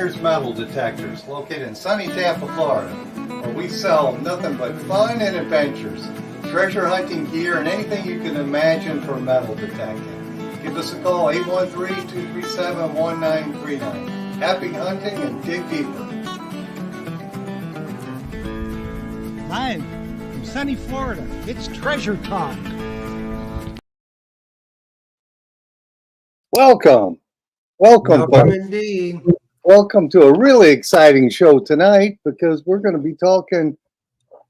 Myers Metal Detectors, located in sunny Tampa, Florida, where we sell nothing but fun and adventures, treasure hunting gear, and anything you can imagine for metal detecting. Give us a call, 813-237-1939. Happy hunting and dig deeper. Live from sunny Florida, it's Treasure Talk. Welcome indeed. Welcome to a really exciting show tonight because we're going to be talking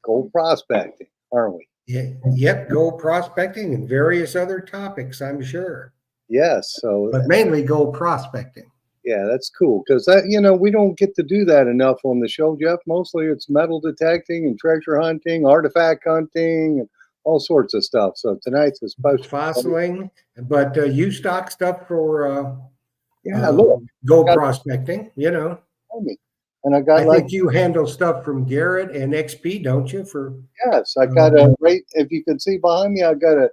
gold prospecting, aren't we? Yep, gold prospecting and various other topics, I'm sure. Yes, but mainly gold prospecting. Yeah, that's cool because that we don't get to do that enough on the show, Jeff. Mostly it's metal detecting and treasure hunting, artifact hunting, and all sorts of stuff. So tonight's a special fossiling, but you stock stuff for gold prospecting, And I think you handle stuff from Garrett and XP, don't you? Yes, I got if you can see behind me, I got a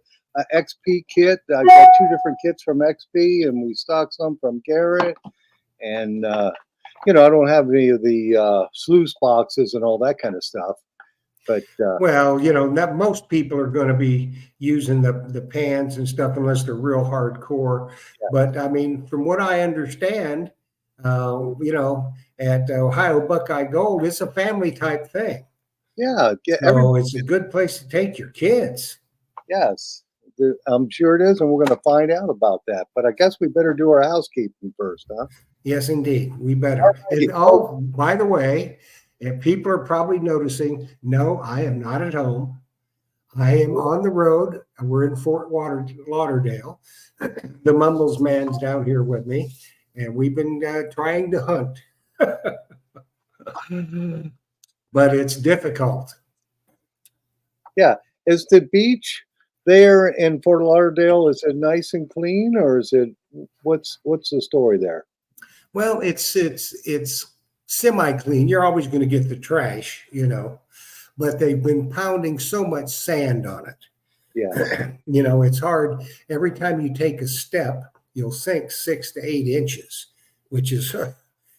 XP kit. I got two different kits from XP, and we stock some from Garrett. And I don't have any of the sluice boxes and all that kind of stuff. But not most people are going to be using the pans and stuff unless they're real hardcore. Yeah. But I mean, from what I understand, at Ohio Buckeye Gold, it's a family type thing. Yeah, so it's a good place to take your kids. Yes, I'm sure it is, and we're going to find out about that. But I guess we better do our housekeeping first, huh? Yes, indeed, we better. And, by the way. And people are probably noticing, no, I am not at home. I am on the road. We're in Fort Lauderdale. The Mumbles man's down here with me, and we've been trying to hunt. But it's difficult. Yeah. Is the beach there in Fort Lauderdale, is it nice and clean, or is it what's the story there? Well, it's semi-clean. You're always going to get the trash, but they've been pounding so much sand on it. Yeah. It's hard. Every time you take a step, you'll sink 6 to 8 inches, which is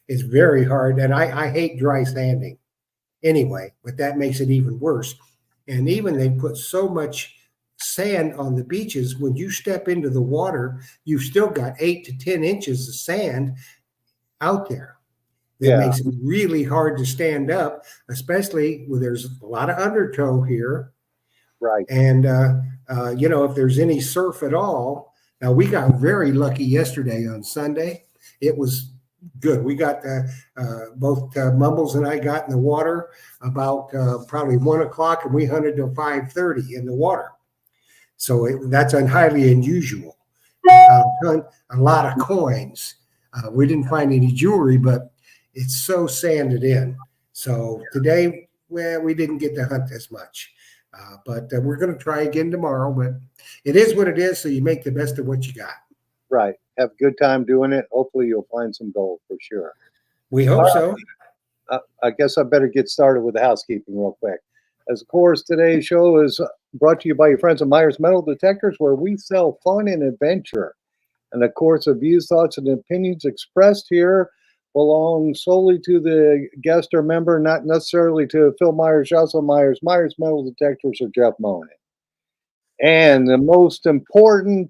very hard. And I hate dry sanding anyway, but that makes it even worse. And even they put so much sand on the beaches, when you step into the water, you've still got 8 to 10 inches of sand out there. That makes it really hard to stand up, especially when there's a lot of undertow here. Right. And, if there's any surf at all. Now, we got very lucky yesterday on Sunday. It was good. We got both Mumbles and I got in the water about probably 1 o'clock, and we hunted till 5:30 in the water. So that's highly unusual. A lot of coins. We didn't find any jewelry, but it's so sanded in. So today, we didn't get to hunt as much. But we're going to try again tomorrow. But it is what it is, so you make the best of what you got. Right. Have a good time doing it. Hopefully you'll find some gold for sure. We hope so. I guess I better get started with the housekeeping real quick. As of course, today's show is brought to you by your friends at Myers Metal Detectors, where we sell fun and adventure. And of course, the views, thoughts, and opinions expressed here belong solely to the guest or member, not necessarily to Phil Myers, Jocelyn Myers, Myers Metal Detectors, or Jeff Monin. And the most important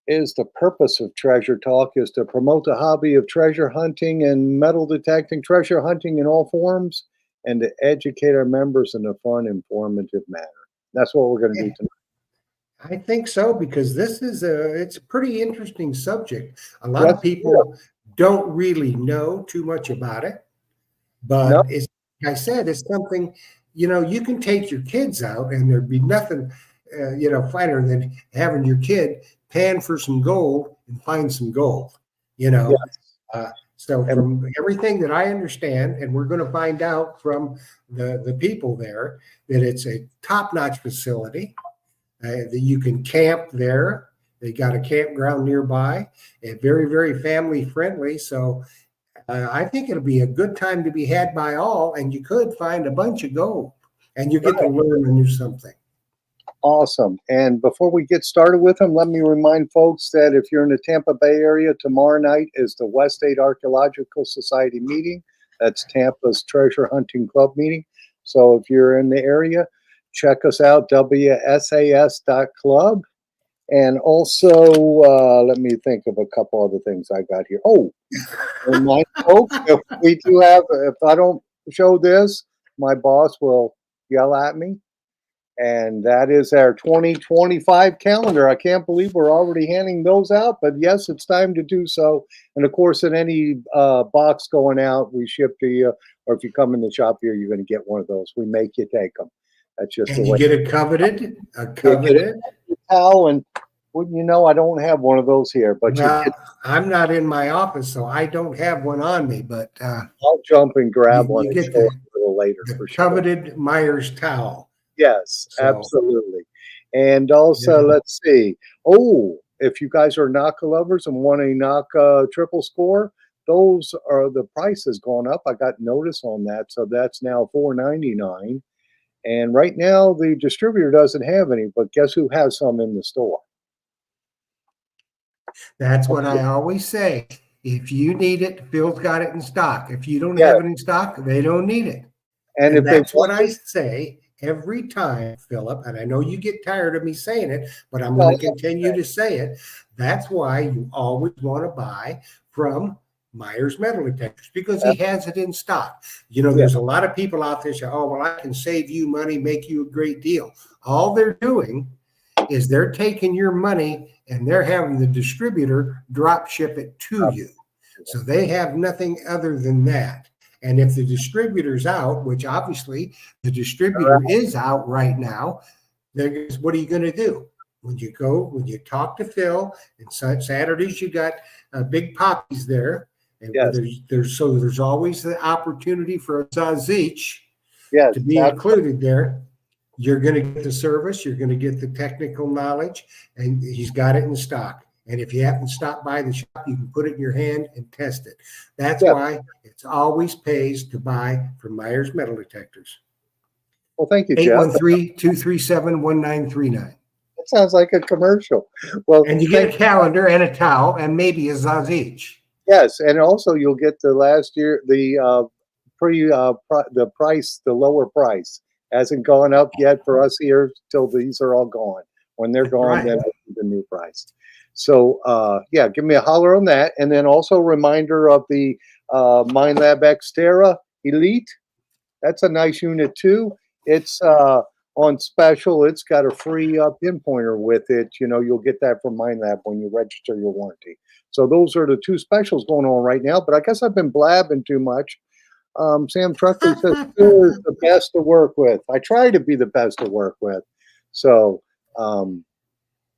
is the purpose of Treasure Talk is to promote the hobby of treasure hunting and metal detecting, treasure hunting in all forms, and to educate our members in a fun, informative manner. That's what we're going to do tonight. I think so, because it's a pretty interesting subject. A lot of people don't really know too much about it, but it's, like I said, it's something, you can take your kids out and there'd be nothing, finer than having your kid pan for some gold and find some gold, So from everything that I understand, and we're going to find out from the people there, that it's a top-notch facility, that you can camp there. They got a campground nearby, and very, very family friendly. So I think it'll be a good time to be had by all, and you could find a bunch of gold, and you get to learn and do something. Awesome. And before we get started with them, let me remind folks that if you're in the Tampa Bay area, tomorrow night is the West State Archaeological Society meeting. That's Tampa's Treasure Hunting Club meeting. So if you're in the area, check us out, wsas.club. And also, let me think of a couple other things I got here. Oh, remind folks, if I don't show this, my boss will yell at me. And that is our 2025 calendar. I can't believe we're already handing those out, but yes, it's time to do so. And of course, in any box going out, we ship to you, or if you come in the shop here, you're going to get one of those. We make you take them. That's just And the you way. get a coveted towel, and wouldn't you know, I don't have one of those here, but I'm not in my office, so I don't have one on me, but I'll jump and grab one and show it a little later for sure. Coveted Myers towel. Yes, absolutely. And also, let's see. Oh, if you guys are Naka lovers and want a Naka triple score, those are, the price has gone up. I got notice on that, so that's now $4.99. And right now, the distributor doesn't have any, but guess who has some in the store? That's what I always say. If you need it, Phil's got it in stock. If you don't have it in stock, they don't need it. And if that's what I say every time, Philip, and I know you get tired of me saying it, but I'm going to continue to say it. That's why you always want to buy from Myers Metal Detectors, because he has it in stock. You know, there's a lot of people out there say, oh, well, I can save you money, make you a great deal. All they're doing is they're taking your money and they're having the distributor drop ship it to you. So they have nothing other than that. And if the distributor's out, which obviously the distributor is out right now, what are you going to do? When you talk to Phil, and Saturdays you got big poppies there. And there's always the opportunity for a Zazich to be included there. You're going to get the service, you're going to get the technical knowledge, and he's got it in stock. And if you happen to stop by the shop, you can put it in your hand and test it. That's why it's always pays to buy from Myers Metal Detectors. Well, thank you, Jeff. 813-237-1939. That sounds like a commercial. Well, and you get a calendar and a towel and maybe a Zazich. Yes, and also you'll get the last year the lower price hasn't gone up yet for us here till these are all gone. When they're gone, then the new price. So give me a holler on that, and then also a reminder of the MindLab Xterra Elite. That's a nice unit too. It's on special. It's got a free pinpointer with it. You know, you'll get that from MindLab when you register your warranty. So those are the two specials going on right now. But I guess I've been blabbing too much. Sam Truckley says Phil is the best to work with. I try to be the best to work with. So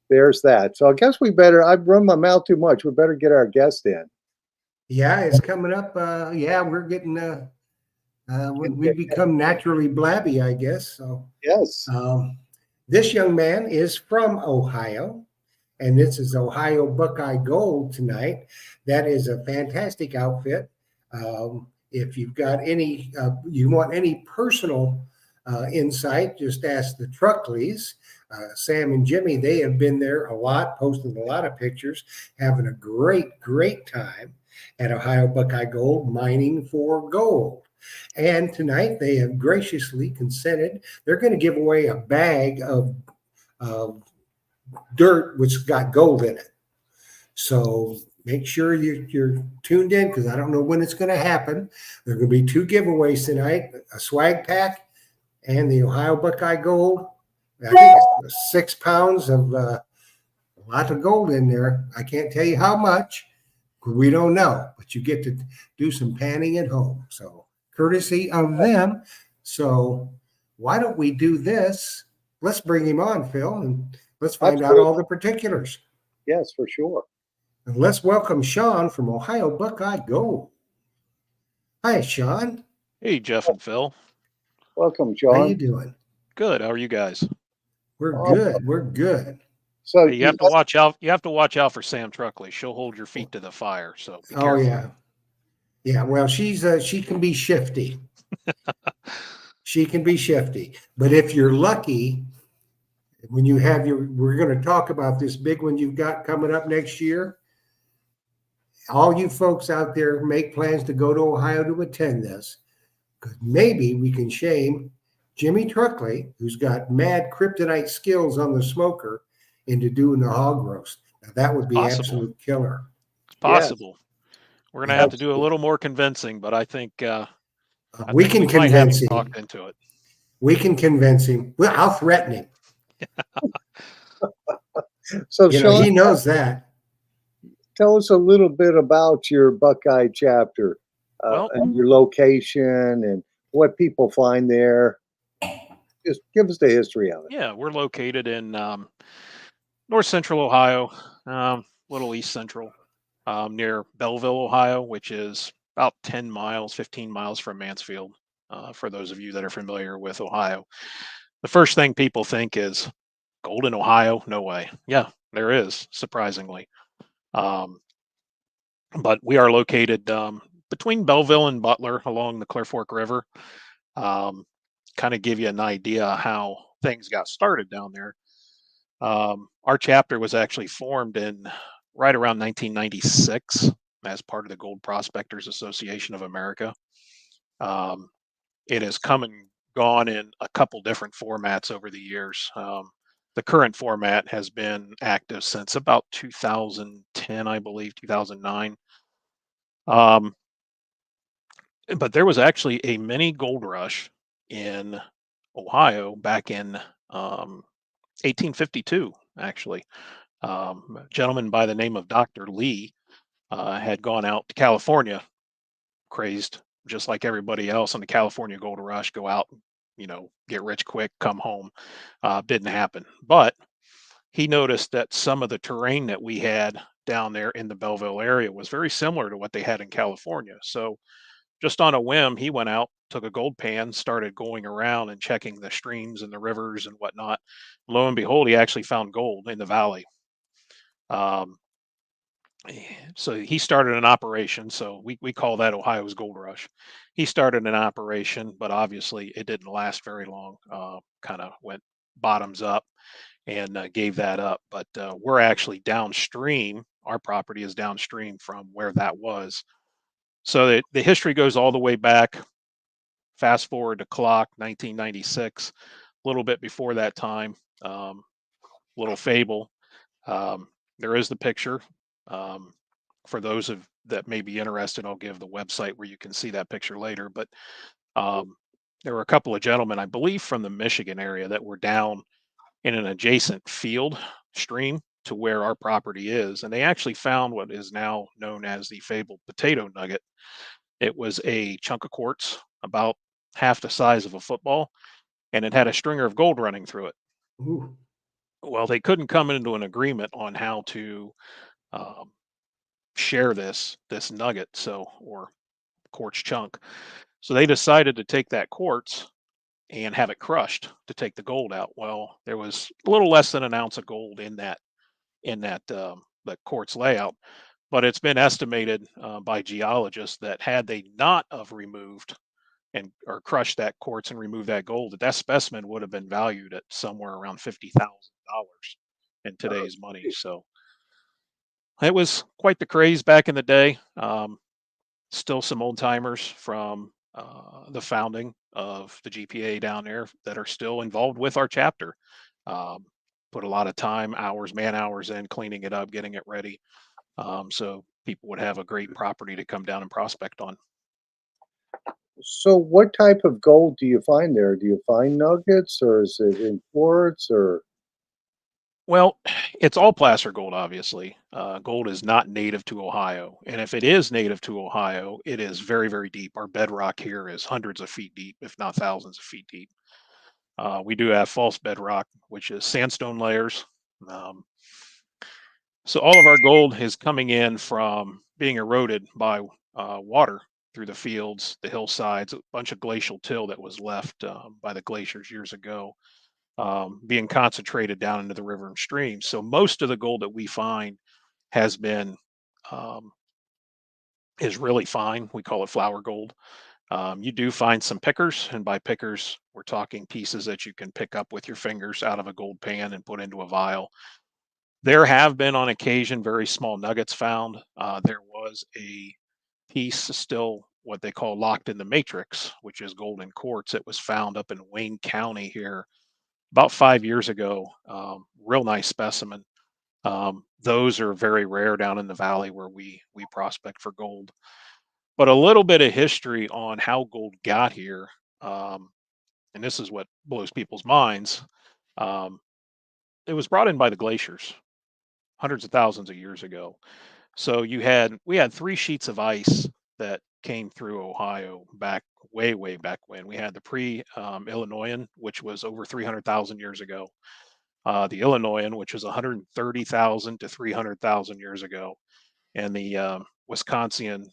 there's that. So I guess I've run my mouth too much. We better get our guest in. Yeah, it's coming up. We're getting we become naturally blabby, I guess. So yes. This young man is from Ohio, and this is Ohio Buckeye Gold tonight. That is a fantastic outfit. If you've got any, you want any personal insight, just ask the Truckleys. Sam and Jimmy, they have been there a lot, posting a lot of pictures, having a great time at Ohio Buckeye Gold, mining for gold. And tonight they have graciously consented. They're going to give away a bag of dirt which got gold in it. So make sure you're tuned in, because I don't know when it's going to happen. There are going to be two giveaways tonight, a swag pack and the Ohio Buckeye Gold. I think it's 6 pounds of a lot of gold in there. I can't tell you how much, because we don't know, but you get to do some panning at home. So courtesy of them. So why don't we do this? Let's bring him on, Phil, and let's find out all the particulars. Yes, for sure. And let's welcome Sean from Ohio Buckeye Gold. Hi, Sean. Hey, Jeff and Phil. Welcome, Sean. How you doing? Good. How are you guys? We're good. We're good. So hey, you have to watch out. You have to watch out for Sam Truckley. She'll hold your feet to the fire. So be careful. Yeah. Well, she can be shifty. She can be shifty. But if you're lucky, when you have we're going to talk about this big one you've got coming up next year. All you folks out there make plans to go to Ohio to attend this, because maybe we can shame Jimmy Truckley, who's got mad kryptonite skills on the smoker, into doing the hog roast. Now, that would be Possible. absolute killer. It's possible. We're going to Yeah. have to do a little more convincing, but I think We can we might have convince him him. talked into it. We can convince him. Well, I'll threaten him. So, You know, Sean, he knows that. tell us a little bit about your Buckeye chapter Well, and your location and what people find there. Just give us the history of it. yeah, we're located in north central Ohio, little east central, near Belleville, Ohio, which is about 10 miles, 15 miles from Mansfield. For those of you that are familiar with Ohio, the first thing people think is gold in Ohio. No way. Yeah, there is, surprisingly. But we are located between Belleville and Butler along the Clear Fork River. Um, kind of give you an idea how things got started down there. Our chapter was actually formed in right around 1996 as part of the Gold Prospectors Association of America. Um, it has come and gone in a couple different formats over the years. The current format has been active since about 2010, I believe, 2009. Um, but there was actually a mini gold rush in Ohio back in 1852, actually. A gentleman by the name of Dr. Lee had gone out to California, crazed just like everybody else on the California gold rush, go out, get rich quick, come home. Didn't happen. But he noticed that some of the terrain that we had down there in the Belleville area was very similar to what they had in California. So just on a whim, he went out, took a gold pan, started going around and checking the streams and the rivers and whatnot. Lo and behold, he actually found gold in the valley. Um, so he started an operation. So we call that Ohio's Gold Rush. He started an operation, but obviously it didn't last very long. Kind of went bottoms up and gave that up. But we're actually downstream. Our property is downstream from where that was. So the history goes all the way back. Fast forward to clock 1996, a little bit before that time. Little fable. Um, there is the picture. Um, for those of that may be interested, I'll give the website where you can see that picture later. But um, there were a couple of gentlemen, I believe, from the Michigan area that were down in an adjacent field stream to where our property is, and they actually found what is now known as the fabled potato nugget. It was a chunk of quartz about half the size of a football, and it had a stringer of gold running through it. Ooh. Well, they couldn't come into an agreement on how to um, share this nugget, so or quartz chunk. So they decided to take that quartz and have it crushed to take the gold out. Well, there was a little less than an ounce of gold in that the quartz layout, but it's been estimated by geologists that had they not have removed and or crushed that quartz and removed that gold, that specimen would have been valued at somewhere around $50,000 in today's money. So it was quite the craze back in the day. Still some old timers from the founding of the GPA down there that are still involved with our chapter. Um, put a lot of time, hours, man hours in cleaning it up, getting it ready, so people would have a great property to come down and prospect on. So, what type of gold do you find there? Do you find nuggets, or is it in quartz, or Well, it's all placer gold, obviously. Gold is not native to Ohio. And if it is native to Ohio, it is very, very deep. Our bedrock here is hundreds of feet deep, if not thousands of feet deep. We do have false bedrock, which is sandstone layers. Um, so all of our gold is coming in from being eroded by water through the fields, the hillsides, a bunch of glacial till that was left by the glaciers years ago, being concentrated down into the river and streams. So most of the gold that we find has been um, is really fine. We call it flour gold. You do find some pickers, and by pickers, we're talking pieces that you can pick up with your fingers out of a gold pan and put into a vial. There have been on occasion very small nuggets found. There was a piece still what they call locked in the matrix, which is golden quartz. It was found up in Wayne County here about 5 years ago. Real nice specimen. Those are very rare down in the valley where we prospect for gold. But a little bit of history on how gold got here, um, and this is what blows people's minds. Um, it was brought in by the glaciers hundreds of thousands of years ago. So we had three sheets of ice that came through Ohio back way back when. We had the pre Illinoisan, which was over 300,000 years ago. The Illinoisan, which was 130,000 to 300,000 years ago, and the Wisconsin,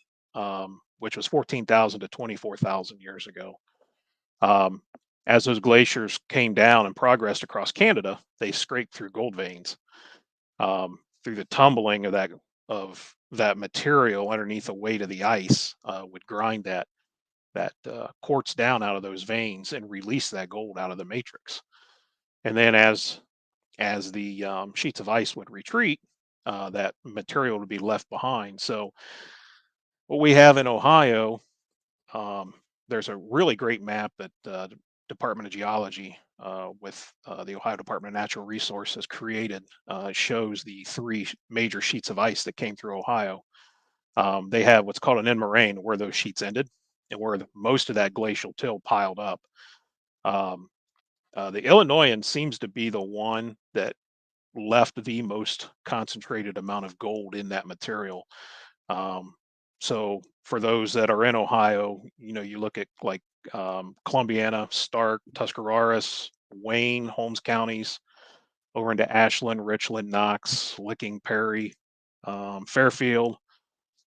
which was 14,000 to 24,000 years ago. Um, as those glaciers came down and progressed across Canada, they scraped through gold veins through the tumbling of that material underneath the weight of the ice would grind that quartz down out of those veins and release that gold out of the matrix. And then as the sheets of ice would retreat, that material would be left behind. So what we have in Ohio, um, there's a really great map that Department of Geology with the Ohio Department of Natural Resources created. Shows the three major sheets of ice that came through Ohio. They have what's called an end moraine where those sheets ended and where most of that glacial till piled up. Um, the Illinoisan seems to be the one that left the most concentrated amount of gold in that material. Um, so for those that are in Ohio, you look at like Columbiana, Stark, Tuscarawas, Wayne, Holmes counties, over into Ashland, Richland, Knox, Licking, Perry, Fairfield,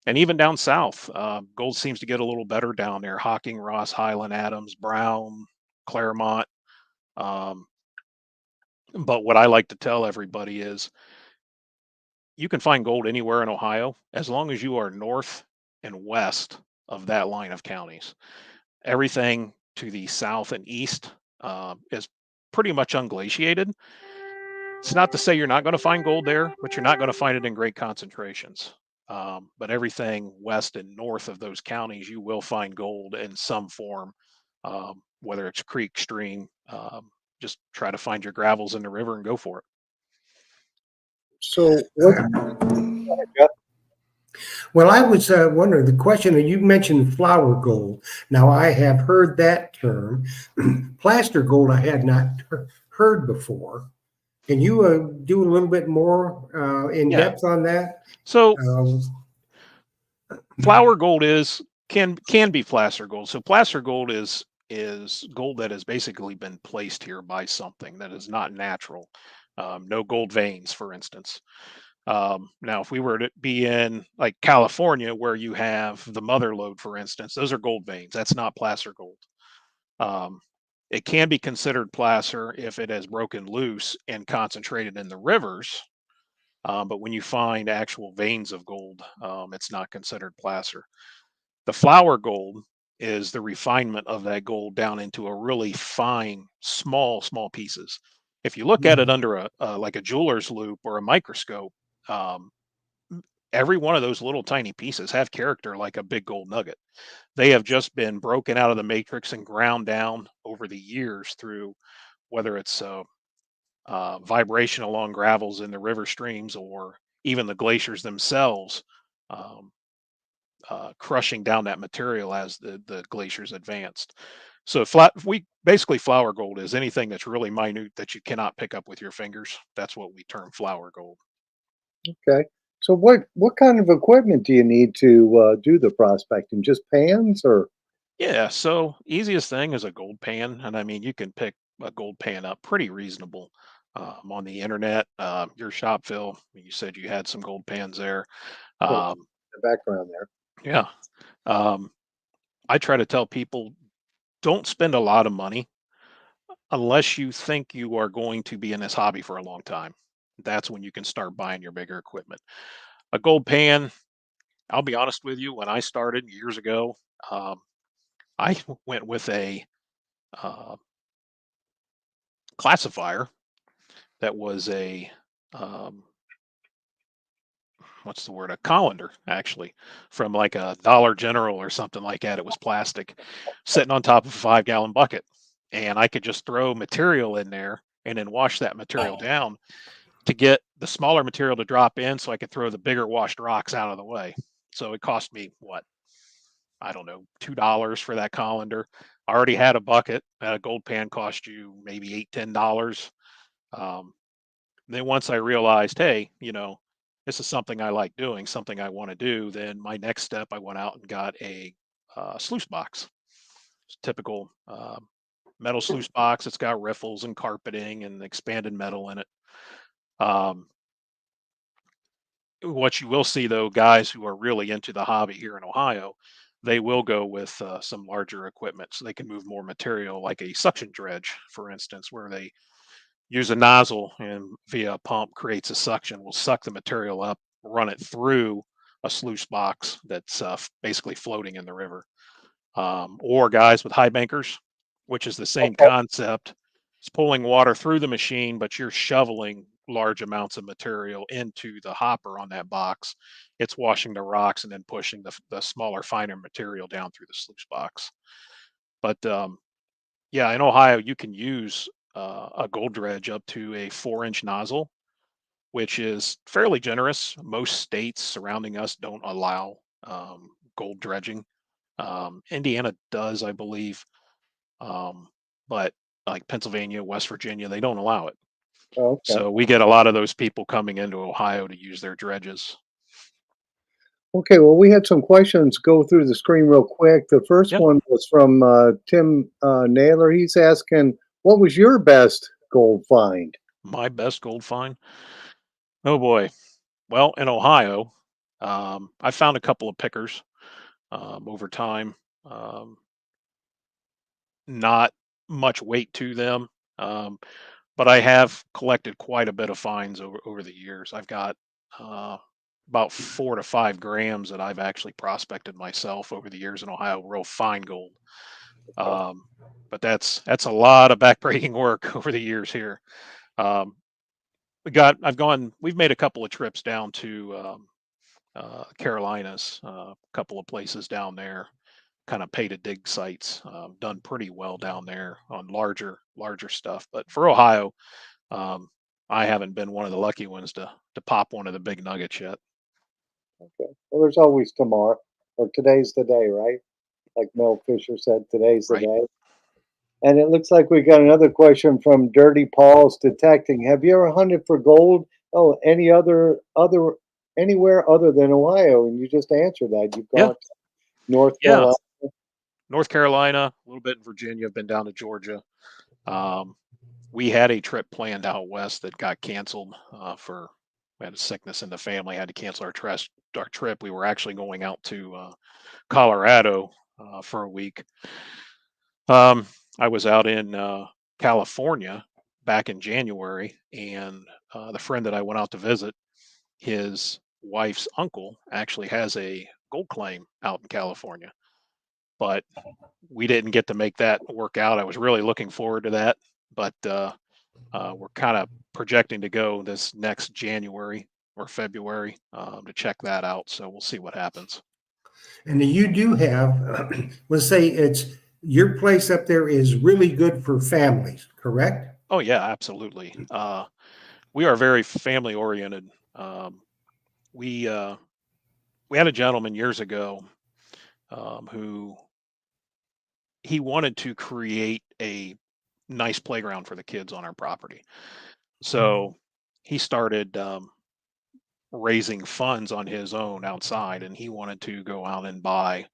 and even down south. Gold seems to get a little better down there. Hocking, Ross, Highland, Adams, Brown, Claremont. Um, but what I like to tell everybody is you can find gold anywhere in Ohio as long as you are north and west of that line of counties. Everything to the south and east is pretty much unglaciated. It's not to say you're not going to find gold there, but you're not going to find it in great concentrations. But everything west and north of those counties, you will find gold in some form, whether it's creek, stream. Just try to find your gravels in the river and go for it. So what? Jeff? Well, I was wondering the question, and you mentioned flour gold. Now, I have heard that term. Plaster gold, I had not heard before. Can you do a little bit more in Yeah. depth on that? So Um, flour gold can be placer gold. So placer gold is gold that has basically been placed here by something that is not natural. No gold veins, for instance. Now, if we were to be in like California, where you have the mother lode, for instance, those are gold veins. That's not placer gold. Um, it can be considered placer if it has broken loose and concentrated in the rivers. But when you find actual veins of gold, it's not considered placer. The flour gold is the refinement of that gold down into a really fine, small pieces. If you look at it under like a jeweler's loop or a microscope, um, every one of those little tiny pieces have character like a big gold nugget. They have just been broken out of the matrix and ground down over the years through whether it's vibration along gravels in the river streams or even the glaciers themselves, um, crushing down that material as the glaciers advanced. So we basically flour gold is anything that's really minute that you cannot pick up with your fingers. That's what we term flour gold. Okay. So what kind of equipment do you need to do the prospecting? Just pans or? Yeah, so easiest thing is a gold pan, and I mean you can pick a gold pan up pretty reasonable on the internet. Your shop, Phil, you said you had some gold pans there. Yeah, Um, the background there. yeah, um, I try to tell people don't spend a lot of money unless you think you are going to be in this hobby for a long time. That's when you can start buying your bigger equipment. A gold pan, I'll be honest with you, when I started years ago, um, I went with a uh, classifier that was a um, what's the word? A colander, actually, from like a Dollar General or something like that. It was plastic, sitting on top of a 5-gallon bucket, and I could just throw material in there and then wash that material down to get the smaller material to drop in, so I could throw the bigger washed rocks out of the way. So it cost me what, I don't know, $2 for that colander. I already had a bucket. A gold pan cost you maybe $8, $10. Um, then once I realized, hey, this is something I like doing, something I want to do, then my next step, I went out and got a sluice box. It's typical metal sluice box. It's got riffles and carpeting and expanded metal in it. Um, what you will see, though, guys who are really into the hobby here in Ohio, they will go with some larger equipment so they can move more material, like a suction dredge, for instance, where they use a nozzle and via a pump creates a suction, will suck the material up, run it through a sluice box that's basically floating in the river. Or guys with high bankers, which is the same Okay. concept. It's pulling water through the machine, but you're shoveling large amounts of material into the hopper on that box. It's washing the rocks and then pushing the smaller, finer material down through the sluice box. But yeah, in Ohio, you can use a gold dredge up to a 4-inch nozzle, which is fairly generous. Most states surrounding us don't allow gold dredging. Indiana does, I believe, um, but like Pennsylvania, West Virginia, they don't allow it. Okay. So we get a lot of those people coming into Ohio to use their dredges. Okay, well, we had some questions go through the screen real quick. The first Yeah, one was from Tim Naylor. He's asking, what was your best gold find? my best gold find. Oh boy. Well, in Ohio, I found a couple of pickers over time. Um, Not much weight to them, um, but I have collected quite a bit of finds over the years. I've got uh, about 4 to 5 grams that I've actually prospected myself over the years in Ohio, real fine gold. Um, but that's a lot of backbreaking work over the years here. Um, we've made a couple of trips down to Carolinas, a couple of places down there, kind of pay to dig sites. Done pretty well down there on larger stuff. But for Ohio, um, I haven't been one of the lucky ones to pop one of the big nuggets yet. Okay. Well, there's always tomorrow, or today's the day, right? Like Mel Fisher said, today's the Right? day. And it looks like we got another question from Dirty Paul's Detecting. Have you ever hunted for gold? Oh, anywhere other than Ohio? And you just answered that. You've Yeah, gone to North yeah. Carolina. North Carolina, a little bit in Virginia. I've been down to Georgia. Um, we had a trip planned out west that got canceled for we had a sickness in the family. Had to cancel our trip. We were actually going out to Colorado for a week. Um, I was out in California back in January, and the friend that I went out to visit, his wife's uncle actually has a gold claim out in California, but we didn't get to make that work out. I was really looking forward to that, but we're kind of projecting to go this next January or February to check that out. So we'll see what happens. And you do have, let's say it's your place up there is really good for families, correct? Oh yeah, absolutely. We are very family oriented. We uh, we had a gentleman years ago who he wanted to create a nice playground for the kids on our property. So he started raising funds on his own outside, and he wanted to go out and buy,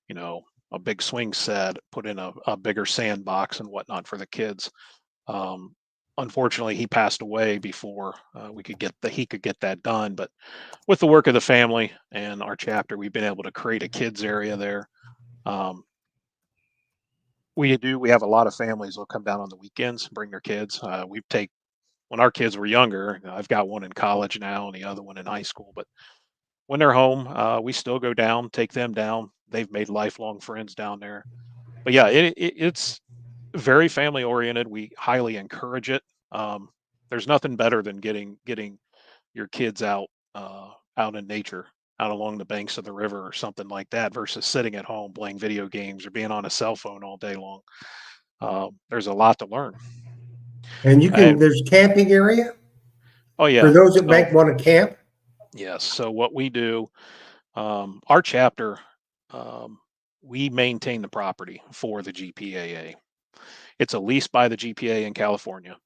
you know, a big swing set, put in a bigger sandbox and whatnot for the kids. Um, Unfortunately, he passed away before he could get that done. But with the work of the family and our chapter, we've been able to create a kids area there. Um, we have a lot of families will come down on the weekends, bring their kids. We take when our kids were younger. I've got one in college now and the other one in high school. But when they're home, we still go down, take them down. They've made lifelong friends down there. but yeah, it's very family oriented. We highly encourage it. Um, there's nothing better than getting your kids out in nature, out along the banks of the river or something like that, versus sitting at home playing video games or being on a cell phone all day long. There's a lot to learn. And you can, And there's camping area oh for yeah, those that so might want to camp. yes, so what we do, our chapter, um, we maintain the property for the GPAA. It's a lease by the GPA in California.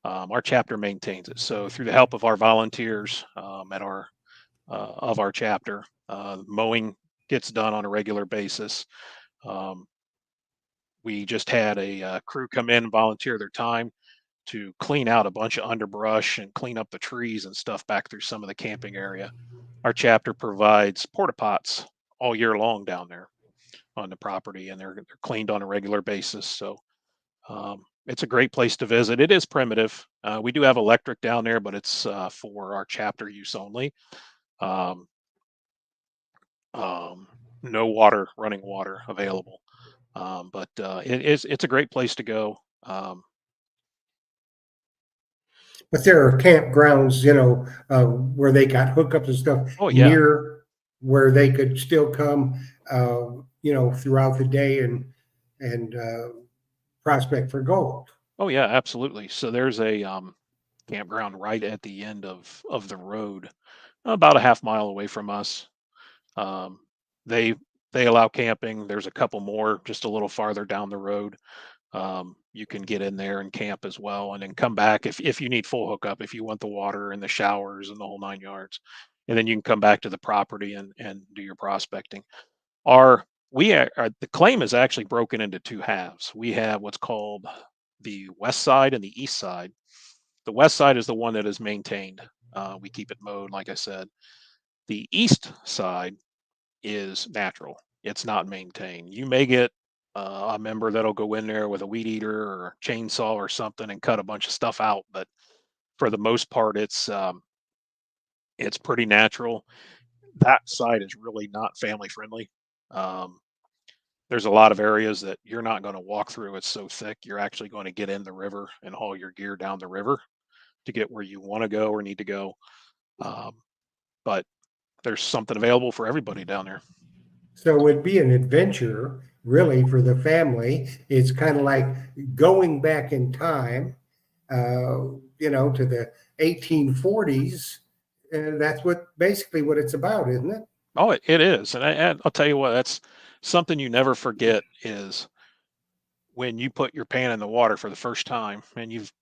Our chapter maintains it. So through the help of our volunteers at our of our chapter, mowing gets done on a regular basis. Um, we just had a crew come in and volunteer their time to clean out a bunch of underbrush and clean up the trees and stuff back through some of the camping area. Our chapter provides porta pots all year long down there on the property, and they're cleaned on a regular basis. So it's a great place to visit. It is primitive. We do have electric down there, but it's for our chapter use only. Um, um, no water, running water available. But it's a great place to go. But there are campgrounds, where they got hookups and stuff Oh yeah, near where they could still come, throughout the day and prospect for gold. oh yeah, absolutely. So there's a campground right at the end of the road, about a half mile away from us. Um, they they allow camping. There's a couple more just a little farther down the road. You can get in there and camp as well, and then come back if you need full hookup, if you want the water and the showers and the whole 9 yards, and then you can come back to the property and do your prospecting. Our the claim is actually broken into two halves. We have what's called the west side and the east side. The west side is the one that is maintained. We keep it mowed, like I said. The east side is natural. It's not maintained. You may get a member that'll go in there with a weed eater or a chainsaw or something and cut a bunch of stuff out, but for the most part, it's pretty natural. That side is really not family friendly. Um, there's a lot of areas that you're not going to walk through. It's so thick. You're actually going to get in the river and haul your gear down the river to get where you want to go or need to go. Um, but there's something available for everybody down there. So it'd be an adventure really for the family. It's kind of like going back in time, to the 1840s. That's basically what it's about, isn't it? Oh, it is, and I'll tell you what, that's something you never forget is when you put your pan in the water for the first time, and you've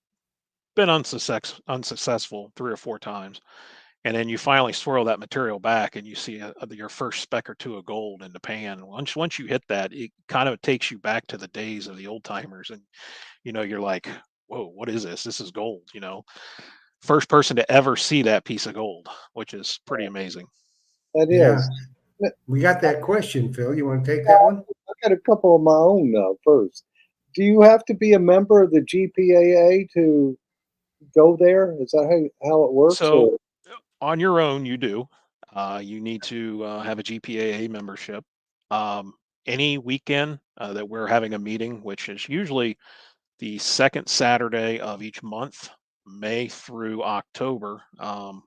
been unsuccessful 3 or 4 times, and then you finally swirl that material back, and you see your first speck or two of gold in the pan. Once you hit that, it kind of takes you back to the days of the old timers, and you're like, "Whoa, what is this? This is gold!" First person to ever see that piece of gold, which is pretty amazing. That Yeah. is. We got that question, Phil. You want to take that one? I got a couple of my own first. Do you have to be a member of the GPAA to go there? Is that how it works? So Or on your own, you do. You need to have a GPAA membership. Um, any weekend that we're having a meeting, which is usually the second Saturday of each month, May through October,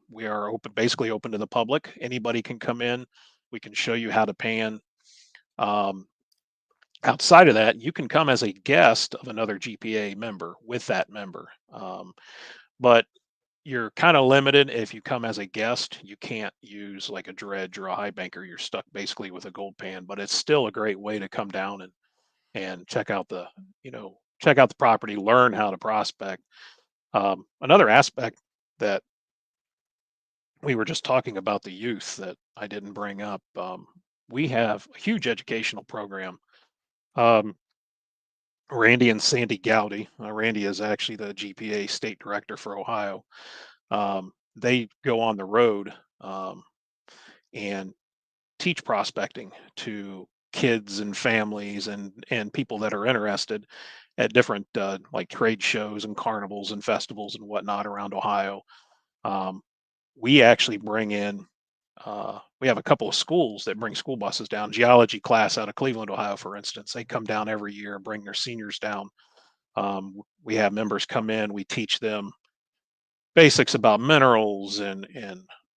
we are basically open to the public. Anybody can come in. We can show you how to pan. Um, outside of that, you can come as a guest of another GPA member with that member. But you're kind of limited if you come as a guest. You can't use like a dredge or a high banker. You're stuck basically with a gold pan, but it's still a great way to come down and check out the property, learn how to prospect. Another aspect that we were just talking about the youth that I didn't bring up. We have a huge educational program. Um, Randy and Sandy Gowdy. Randy is actually the GPA state director for Ohio. They go on the road and teach prospecting to kids and families and people that are interested at different like trade shows and carnivals and festivals and whatnot around Ohio. Um, we actually bring in we have a couple of schools that bring school buses down. Geology class out of Cleveland, Ohio, for instance, they come down every year and bring their seniors down. We have members come in, we teach them basics about minerals and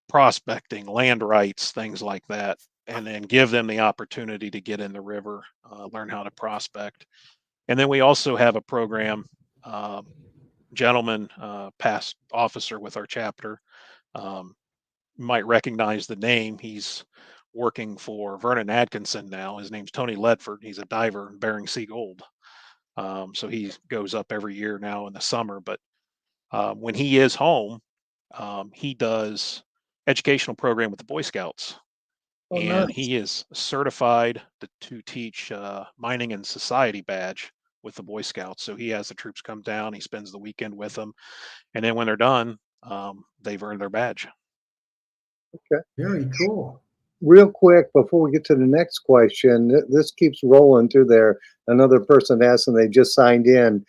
prospecting, land rights, things like that, and then give them the opportunity to get in the river, learn how to prospect. And then we also have a program, uh, gentleman, past officer with our chapter. Um, you might recognize the name. He's working for Vernon Atkinson now. His name's Tony Ledford. He's a diver in Bering Sea Gold. So he goes up every year now in the summer. But when he is home, he does educational program with the Boy Scouts, Oh, and nice. he is certified to teach mining and society badge with the Boy Scouts. So he has the troops come down. He spends the weekend with them, and then when they're done, they've earned their badge. Very cool. Real quick before we get to the next question, this keeps rolling through there. Another person asked, and they just signed in.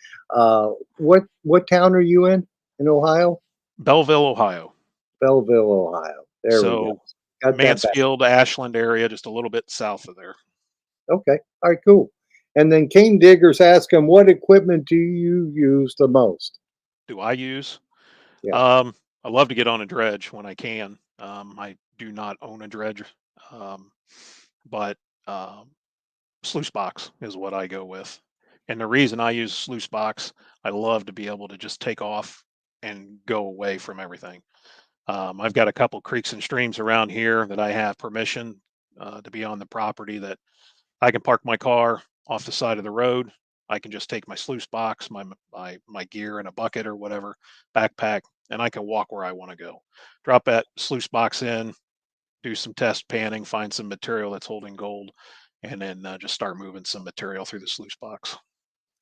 What town are you in Ohio? Belleville, Ohio. Belleville, Ohio. There we go. So Got that back. Mansfield, Ashland area, just a little bit south of there. Okay. All right. Cool. And then Cane Diggers ask him, what equipment do you use the most? Do I use? Yeah. I love to get on a dredge when I can. I do not own a dredge, um, but sluice box is what I go with. And the reason I use sluice box, I love to be able to just take off and go away from everything. I've got a couple creeks and streams around here that I have permission to be on the property that I can park my car off the side of the road. I can just take my sluice box, my gear and a bucket or whatever, backpack, and I can walk where I want to go. Drop that sluice box in, do some test panning, find some material that's holding gold, and then just start moving some material through the sluice box.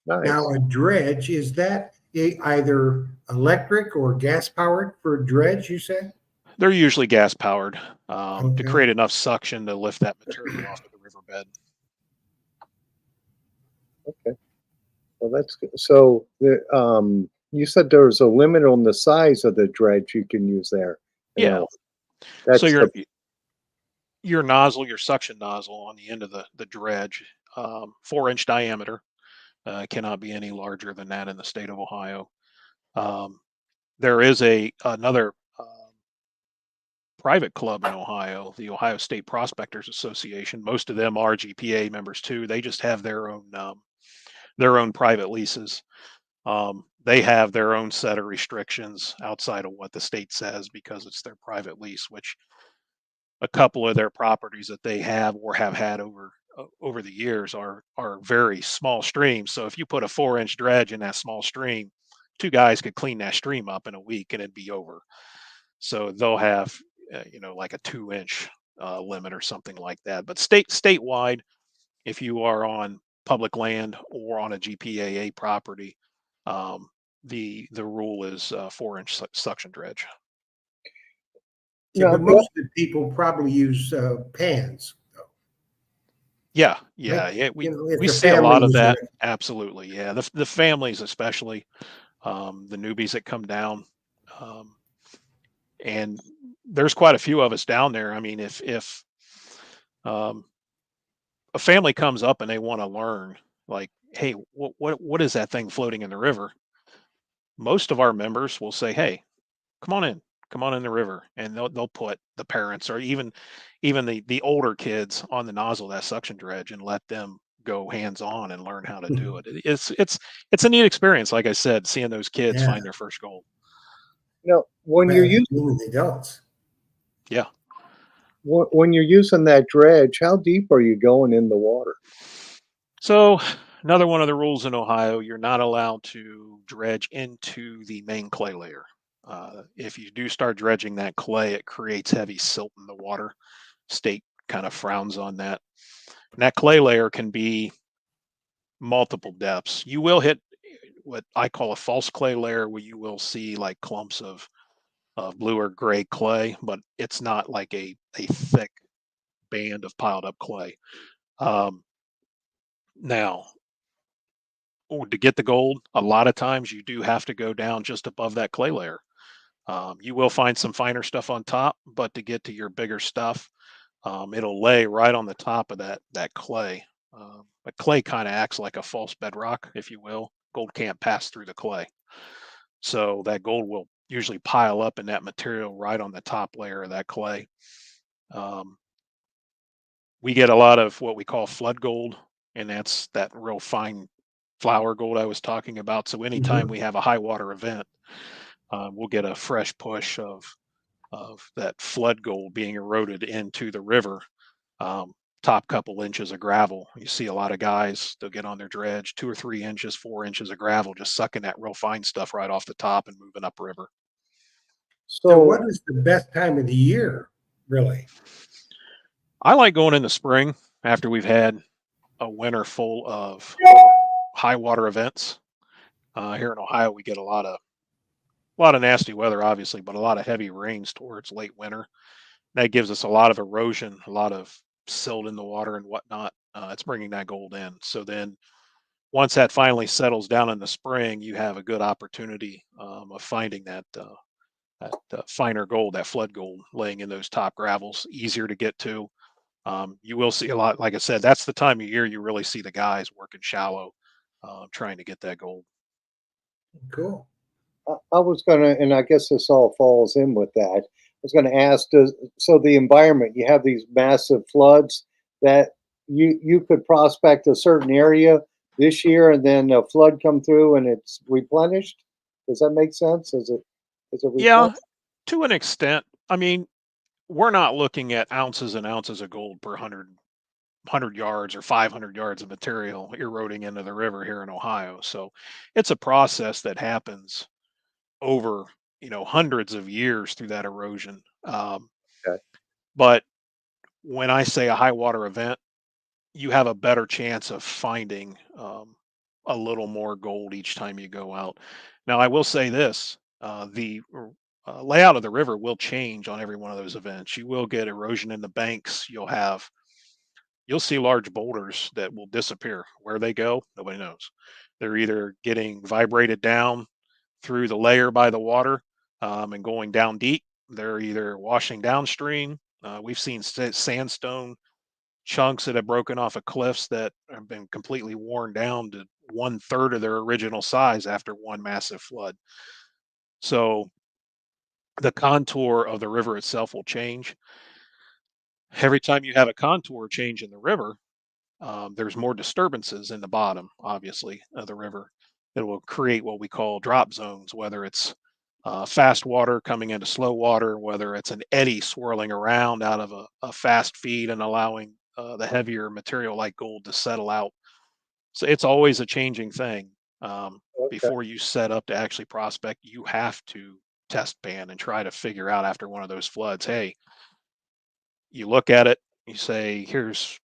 Nice. Now, a dredge, is that either electric or gas powered for a dredge, you said? They're usually gas powered to Okay. create enough suction to lift that material off of the riverbed. Okay. Well, that's good. So you said there was a limit on the size of the dredge you can use there. You Yeah. know, So that's your nozzle, your suction nozzle on the end of the dredge, 4-inch diameter, cannot be any larger than that in the state of Ohio. Um, there is another private club in Ohio, the Ohio State Prospectors Association. Most of them are GPA members too. They just have their own private leases. They have their own set of restrictions outside of what the state says because it's their private lease, which a couple of their properties that they have or have had over the years are very small streams. So if you put a 4-inch dredge in that small stream, two guys could clean that stream up in a week and it'd be over. So they'll have like a 2-inch limit or something like that. But statewide, if you are on public land or on a GPAA property, um, the rule is 4-inch suction dredge. Yeah, no, but most of the people probably use pans. Yeah, Right? yeah. If We the see a lot family of was in that. it. Absolutely, yeah. The families, especially the newbies that come down, um, and there's quite a few of us down there. I mean, if um, a family comes up and they want to learn, like, hey, what is that thing floating in the river? Most of our members will say, hey, come on in, come on in the river, and they'll put the parents or even the older kids on the nozzle of that suction dredge and let them go hands on and learn how to do it. It's a neat experience, like I said, seeing those kids Yeah, find their first gold. when you're well, using even the adults. Yeah. when you're using that dredge, how deep are you going in the water? So another one of the rules in Ohio, you're not allowed to dredge into the main clay layer. If you do start dredging that clay, it creates heavy silt in the water. State kind of frowns on that. And that clay layer can be multiple depths. You will hit what I call a false clay layer, where you will see like clumps of blue or gray clay, but it's not like a thick band of piled up clay. Um, now, to get the gold, a lot of times you do have to go down just above that clay layer. You will find some finer stuff on top, but to get to your bigger stuff, it'll lay right on the top of that clay. But clay kind of acts like a false bedrock, if you will. Gold can't pass through the clay, so that gold will usually pile up in that material right on the top layer of that clay. Um, we get a lot of what we call flood gold, and that's that real fine flour gold I was talking about. So anytime Mhm. we have a high water event, we'll get a fresh push of that flood gold being eroded into the river. Um, Top couple inches of gravel. You see a lot of guys, they'll get on their dredge, 2 or 3 inches, 4 inches of gravel, just sucking that real fine stuff right off the top and moving upriver. So, what So, is the best time of the year, really? I like going in the spring after we've had a winter full of high water events. Here in Ohio, we get a lot of nasty weather, obviously, but a lot of heavy rains towards late winter. That gives us a lot of erosion, a lot of silt in the water and whatnot. It's bringing that gold in. So then, once that finally settles down in the spring, you have a good opportunity of finding that finer gold, that flood gold, laying in those top gravels, easier to get to. You will see a lot. Like I said, that's the time of year you really see the guys working shallow, trying to get that gold. Cool. I was gonna, and I guess this all falls in with that. I was gonna ask, so the environment, you have these massive floods that you could prospect a certain area this year, and then a flood come through and it's replenished. Does that make sense? Is it Yeah, replenished? to an extent. I mean, we're not looking at ounces and ounces of gold per 100 yards or 500 yards of material eroding into the river here in Ohio. So it's a process that happens over, hundreds of years through that erosion. Okay. But when I say a high water event, you have a better chance of finding a little more gold each time you go out. Now, I will say this: the layout of the river will change on every one of those events. You will get erosion in the banks. You'll see large boulders that will disappear. Where they go, nobody knows. They're either getting vibrated down through the layer by the water and going down deep. They're either washing downstream. We've seen sandstone chunks that have broken off of cliffs that have been completely worn down to one third of their original size after one massive flood. So the contour of the river itself will change. Every time you have a contour change in the river, there's more disturbances in the bottom, obviously, of the river. It will create what we call drop zones, whether it's fast water coming into slow water, whether it's an eddy swirling around out of a fast feed and allowing the heavier material like gold to settle out. So it's always a changing thing. Okay. Before you set up to actually prospect, you have to test ban and try to figure out after one of those floods, hey, you look at it, you say, here's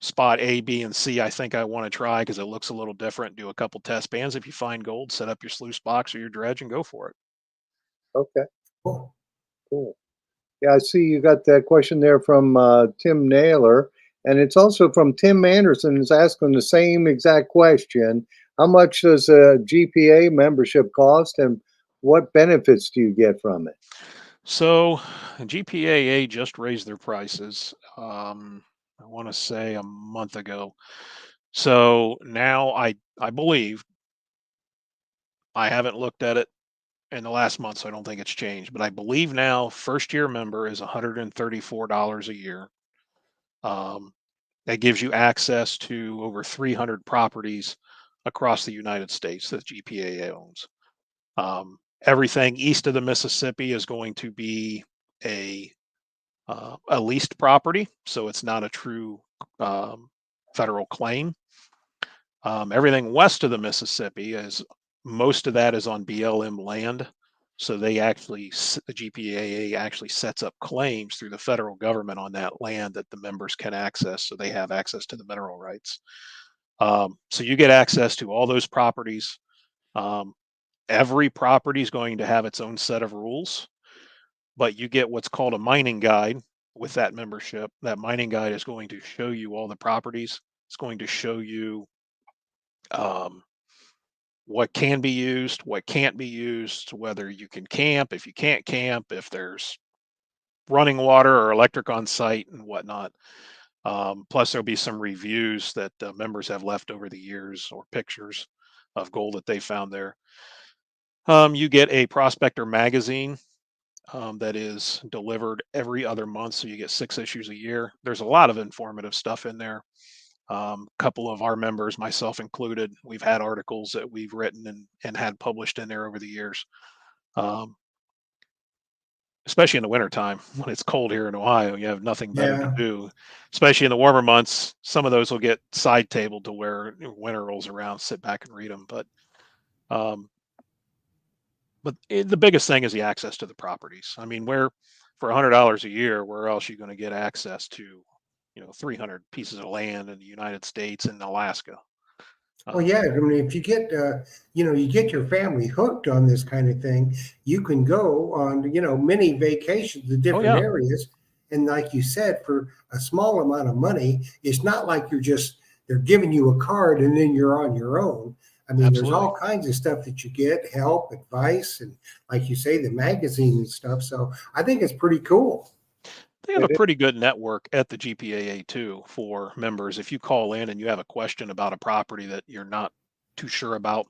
spot A, B, and C I think I want to try because it looks a little different. Do a couple test bands. If you find gold, set up your sluice box or your dredge and go for it. Okay. Cool. Cool. Yeah, I see you got that question there from Tim Naylor, and it's also from Tim Anderson is asking the same exact question. How much does a GPA membership cost, and what benefits do you get from it? So GPAA just raised their prices. I want to say a month ago. So now I believe I haven't looked at it in the last month, so I don't think it's changed. But I believe now first year member is $134 a year. Um, that gives you access to over 300 properties across the United States that GPAA owns. Everything east of the Mississippi is going to be a a leased property, so it's not a true um, federal claim. Everything west of the Mississippi is most of that is on BLM land. So the GPAA actually sets up claims through the federal government on that land that the members can access. So they have access to the mineral rights. So you get access to all those properties. Um, every property is going to have its own set of rules, but you get what's called a mining guide with that membership. That mining guide is going to show you all the properties. It's going to show you um, what can be used, what can't be used, whether you can camp, if you can't camp, if there's running water or electric on site and whatnot. Plus, there'll be some reviews that members have left over the years or pictures of gold that they found there. You get a prospector magazine that is delivered every other month, so you get 6 issues a year. There's a lot of informative stuff in there. A couple of our members, myself included, we've had articles that we've written and had published in there over the years. Especially in the wintertime when it's cold here in Ohio, you have nothing better to Yeah. do. Especially in the warmer months, some of those will get side tabled to where winter rolls around, sit back and read them. Um, the biggest thing is the access to the properties. I mean, where for $100 a year, where else are you going to get access to, 300 pieces of land in the United States and Alaska? Well, yeah. I mean, if you get, you get your family hooked on this kind of thing, you can go on, many vacations to Oh different yeah, areas. And like you said, for a small amount of money, it's not like they're giving you a card and then you're on your own. I mean, there's absolutely. all kinds of stuff that you get, help, advice, and like you say, the magazine and stuff. So I think it's pretty cool. They have a It is. pretty good network at the GPAA too for members. If you call in and you have a question about a property that you're not too sure about,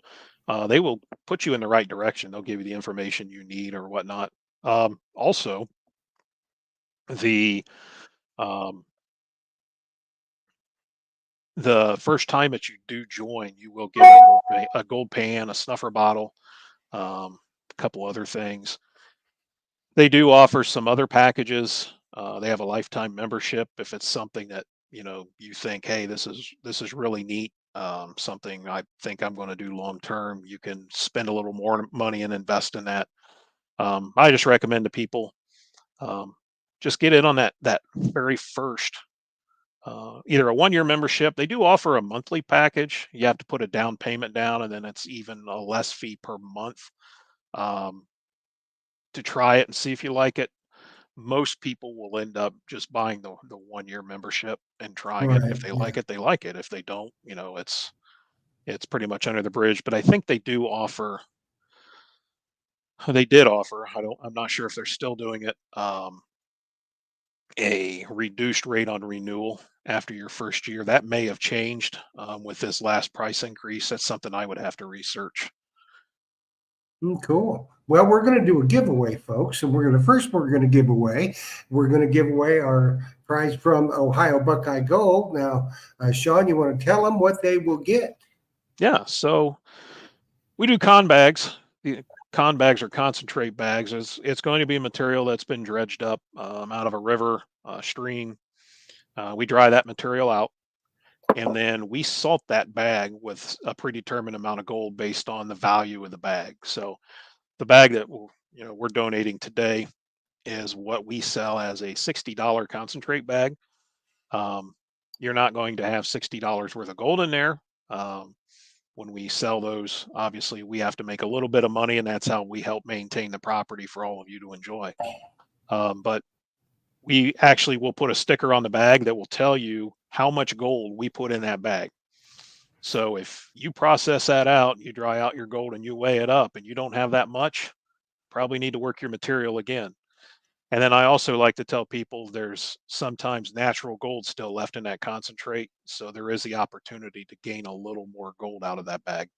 they will put you in the right direction. They'll give you the information you need or whatnot. Also, the um, the first time that you do join, you will get a gold pan, a snuffer bottle, a couple other things. They do offer some other packages. They have a lifetime membership if it's something that you think, hey, this is really neat. Something I think I'm going to do long term. You can spend a little more money and invest in that. I just recommend to people just get in on that very first. Either a 1 year membership. They do offer a monthly package. You have to put a down payment down, and then it's even a less fee per month um, to try it and see if you like it. Most people will end up just buying the 1 year membership and trying it. Right. If they Yeah. like it, they like it. If they don't, it's pretty much under the bridge. But I think they do offer. They did offer. I'm not sure if they're still doing it. A reduced rate on renewal after your first year. That may have changed with this last price increase. That's something I would have to research. Cool. Well, we're going to do a giveaway, folks. And we're going to give away our prize from Ohio Buckeye Gold. Now, Sean, you want to tell them what they will get? Yeah. So we do con bags. The con bags are concentrate bags. It's going to be material that's been dredged up out of a river, stream. We dry that material out, and then we salt that bag with a predetermined amount of gold based on the value of the bag. So the bag that we're donating today is what we sell as a $60 concentrate bag. Um, you're not going to have $60 worth of gold in there. When we sell those, obviously we have to make a little bit of money, and that's how we help maintain the property for all of you to enjoy. But we actually will put a sticker on the bag that will tell you how much gold we put in that bag. So if you process that out, you dry out your gold and you weigh it up and you don't have that much, probably need to work your material again. And then I also like to tell people there's sometimes natural gold still left in that concentrate. So there is the opportunity to gain a little more gold out of that bag.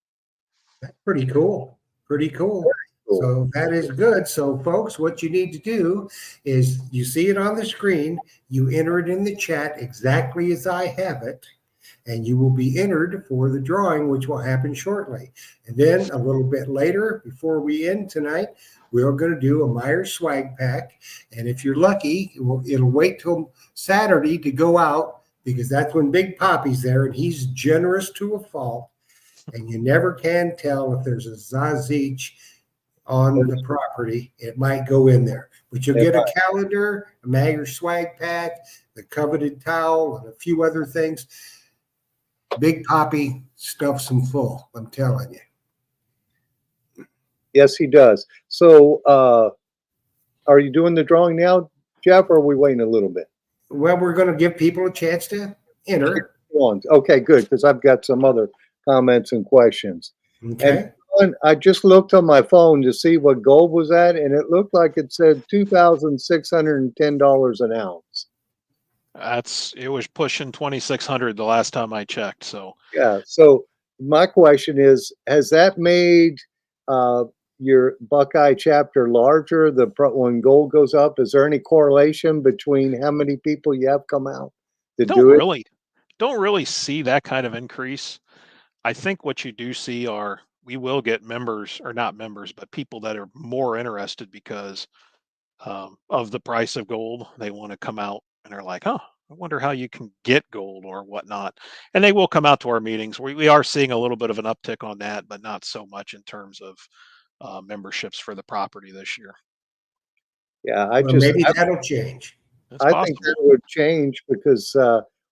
That's pretty cool. Pretty cool. Cool. So that is good. So, folks, what you need to do is you see it on the screen, you enter it in the chat exactly as I have it, and you will be entered for the drawing, which will happen shortly. And then a little bit later, before we end tonight, we're going to do a Myers swag pack. And if you're lucky, it'll wait till Saturday to go out because that's when Big Poppy's there, and he's generous to a fault. And you never can tell if there's a Zazich on the property. It might go in there, but you'll get a calendar, a Myers swag pack, the coveted towel, and a few other things. Big Poppy stuffs them full, I'm telling you. Yes, he does. So, are you doing the drawing now, Jeff, or are we waiting a little bit? Well, we're going to give people a chance to enter. Okay, good, because I've got some other comments and questions. And Okay. I just looked on my phone to see what gold was at, and it looked like it said $2,610 an ounce. It was pushing 2,600 the last time I checked. So Yeah. So my question is, has that made uh, your Buckeye chapter larger? When gold goes up, is there any correlation between how many people you have come out to don't do it? really don't really see that kind of increase. I think what you do see are we will get members or not members, but people that are more interested because of the price of gold. They want to come out and they're like, "Huh, I wonder how you can get gold or whatnot." And they will come out to our meetings. We are seeing a little bit of an uptick on that, but not so much in terms of memberships for the property this year. Yeah, Well, maybe that'll change. It's I think that possible. would change because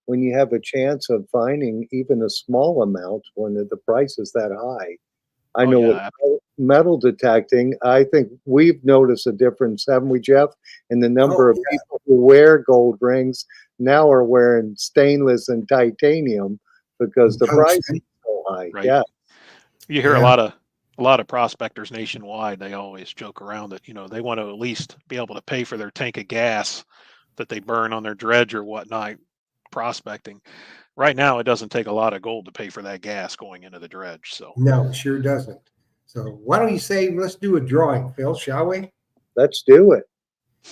when you have a chance of finding even a small amount when the price is that high, I Oh know with yeah, metal detecting, I think we've noticed a difference, haven't we, Jeff, in the number Oh, of people who wear gold rings now are wearing stainless and titanium because and the price is tungsten. so high. right. Yeah, You hear Yeah. a lot of prospectors nationwide. They always joke around that they want to at least be able to pay for their tank of gas that they burn on their dredge or whatnot prospecting. Right now, it doesn't take a lot of gold to pay for that gas going into the dredge. So No, it sure doesn't. So why don't you say let's do a drawing, Phil, shall we? let's do it.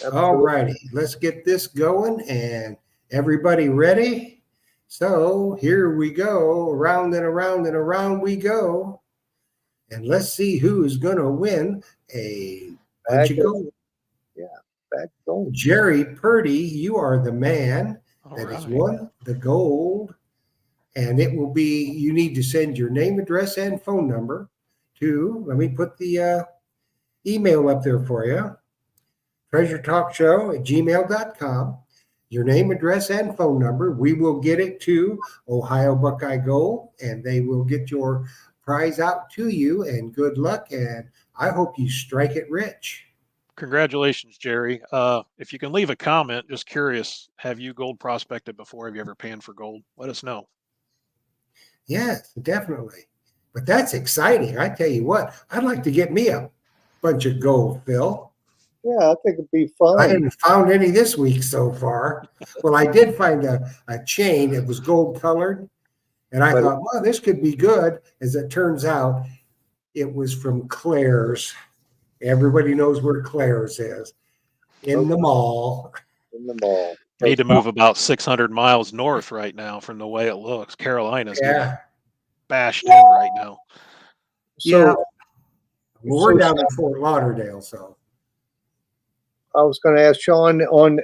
All Absolutely. righty, let's get this going and everybody ready? So here we go, around and around and around we go. And let's see who is going to win a bunch Back of of, gold. yeah, back gold. Jerry Purdy, you are the man all that has right. won the gold. And it will be, you need to send your name, address, and phone number to, let me put the email up there for you, treasuretalkshow@gmail.com. Your name, address, and phone number. We will get it to Ohio Buckeye Gold, and they will get your prize out to you. And good luck. And I hope you strike it rich. Congratulations, Jerry. If you can leave a comment, just curious, have you gold prospected before? Have you ever panned for gold? Let us know. Yes, definitely. But that's exciting. I tell you what, I'd like to get me a bunch of gold, Phil. Yeah, I think it'd be I fun. haven't found any this week so far. Well, I did find a chain that was gold colored, and I But thought, well, this could be good. As it turns out, it was from Claire's. Everybody knows where Claire's is in the okay, mall. in the mall. You need So, to move about 600 miles north right now from the way it looks. Carolina's getting Yeah, bashed in right now. yeah. so, Well, we're so down in Fort Lauderdale, so I was going to ask Sean on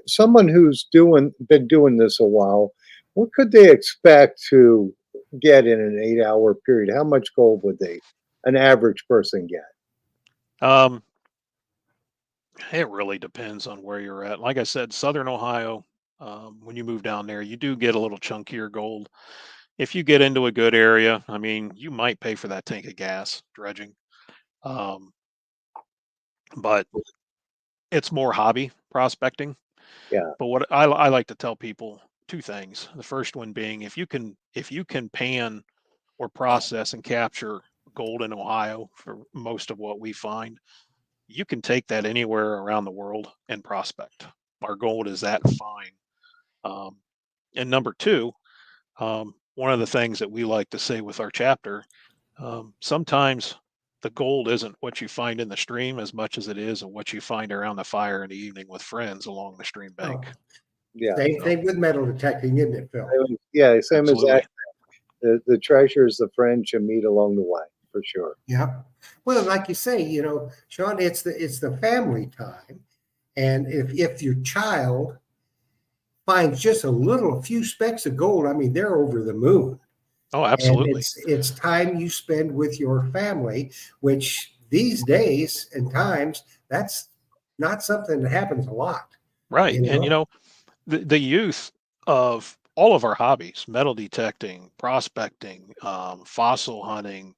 someone who's been doing this a while. What could they expect to get in an 8-hour period? How much gold would an average person get? Um, it really depends on where you're at. Like I said, Southern Ohio, when you move down there, you do get a little chunkier gold. If you get into a good area, I mean, you might pay for that tank of gas dredging. Um, but it's more hobby prospecting. Yeah, But what I like to tell people two things. The first one being if you can pan or process and capture gold in Ohio for most of what we find, you can take that anywhere around the world and prospect. Our gold is that fine. Um, and number two, one of the things that we like to say with our chapter, sometimes the gold isn't what you find in the stream as much as it is what you find around the fire in the evening with friends along the stream bank. oh, yeah, same So, thing with metal detecting, isn't it, Phil? yeah. Same as that. absolutely. The treasure is the friends you meet along the way, for sure. Yeah. Well, like you say, Sean, it's the family time, and if your child finds just a few specks of gold, I mean, they're over the moon. Oh, And absolutely. it's time you spend with your family, which these days and times, that's not something that happens a lot, Right. you And know? the youth of all of our hobbies, metal detecting, prospecting, fossil hunting,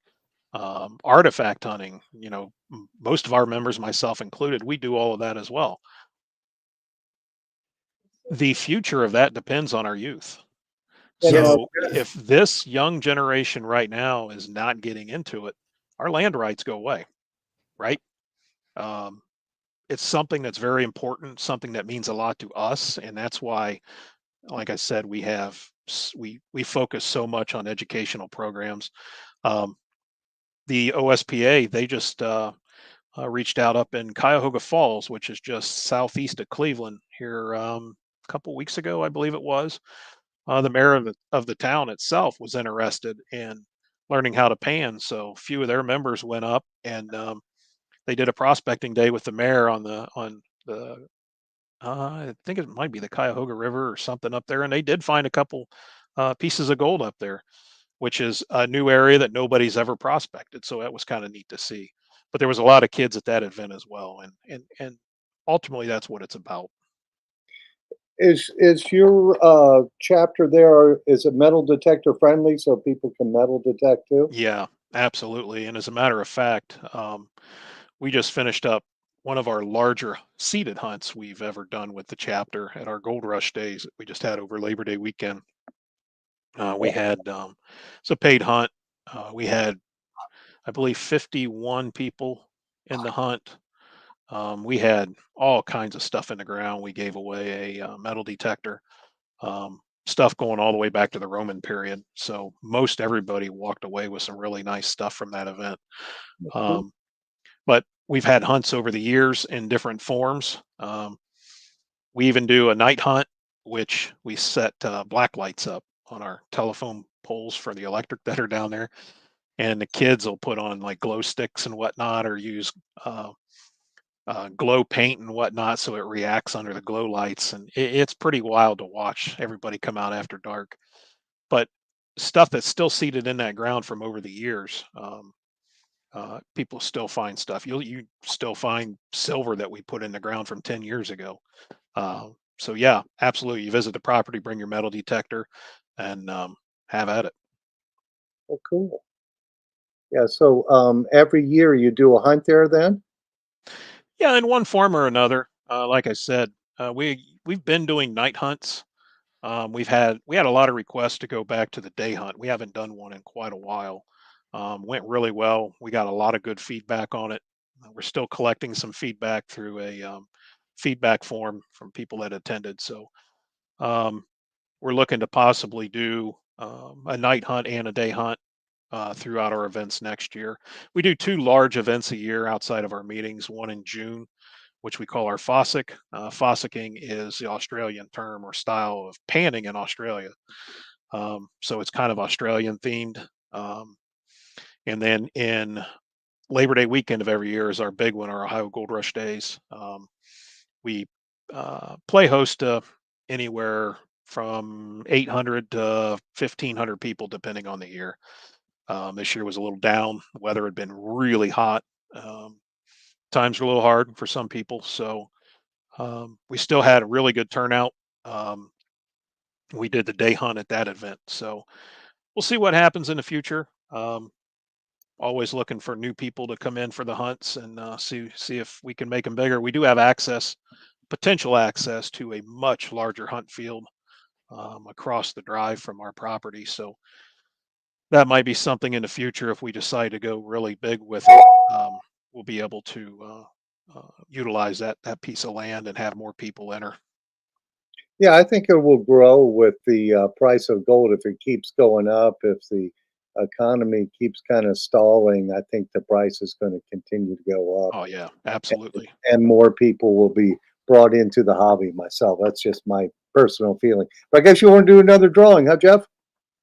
artifact hunting, most of our members, myself included, we do all of that as well. The future of that depends on our youth. You know, So if this young generation right now is not getting into it, our land rights go away, right? Um, it's something that's very important, something that means a lot to us, and that's why, like I said, we focus so much on educational programs. Um, the OSPA, they just reached out up in Cuyahoga Falls, which is just southeast of Cleveland here, a couple weeks ago, I believe it was. The mayor of the town itself was interested in learning how to pan, so a few of their members went up and they did a prospecting day with the mayor on the I think it might be the Cuyahoga River or something up there, and they did find a couple pieces of gold up there, which is a new area that nobody's ever prospected. So that was kind of neat to see. But there was a lot of kids at that event as well, and ultimately that's what it's about. is your chapter there? Is it metal detector friendly so people can metal detect too? Yeah, absolutely. And as a matter of fact, we just finished up one of our larger seated hunts we've ever done with the chapter at our Gold Rush days that we just had over Labor Day weekend. We had it's a paid hunt. We had, I believe, 51 people in the hunt. We had all kinds of stuff in the ground. We gave away a metal detector, stuff going all the way back to the Roman period. So most everybody walked away with some really nice stuff from that event. Um, but we've had hunts over the years in different forms. We even do a night hunt, which we set black lights up on our telephone poles for the electric that are down there, and the kids will put on like glow sticks and whatnot, or use glow paint and whatnot, so it reacts under the glow lights, and it's pretty wild to watch everybody come out after dark. But stuff that's still seated in that ground from over the years. People still find stuff. You still find silver that we put in the ground from 10 years ago. So yeah, absolutely. You visit the property, bring your metal detector, and have at it. Oh, cool. Yeah. So every year you do a hunt there then? Yeah, in one form or another. Like I said, we've been doing night hunts. We had a lot of requests to go back to the day hunt. We haven't done one in quite a while. Went really well. We got a lot of good feedback on it. We're still collecting some feedback through a feedback form from people that attended. So um, we're looking to possibly do a night hunt and a day hunt throughout our events next year. We do two large events a year outside of our meetings, one in June, which we call our fossick. Fossicking is the Australian term or style of panning in Australia. So it's kind of Australian themed. And then in Labor Day weekend of every year is our big one, our Ohio Gold Rush Days. We play host to anywhere from 800 to 1,500 people, depending on the year. This year was a little down. The weather had been really hot. Um, Times were a little hard for some people. So we still had a really good turnout. Um, we did the day hunt at that event. So we'll see what happens in the future. Always looking for new people to come in for the hunts and see if we can make them bigger. We do have potential access to a much larger hunt field across the drive from our property. So that might be something in the future if we decide to go really big with it. We'll be able to utilize that piece of land and have more people enter. Yeah, I think it will grow with the price of gold if it keeps going up. If the economy keeps kind of stalling, I think the price is going to continue to go up, Oh yeah, absolutely. and more people will be brought into the hobby. Myself, that's just my personal feeling. But I guess you want to do another drawing, huh, Jeff?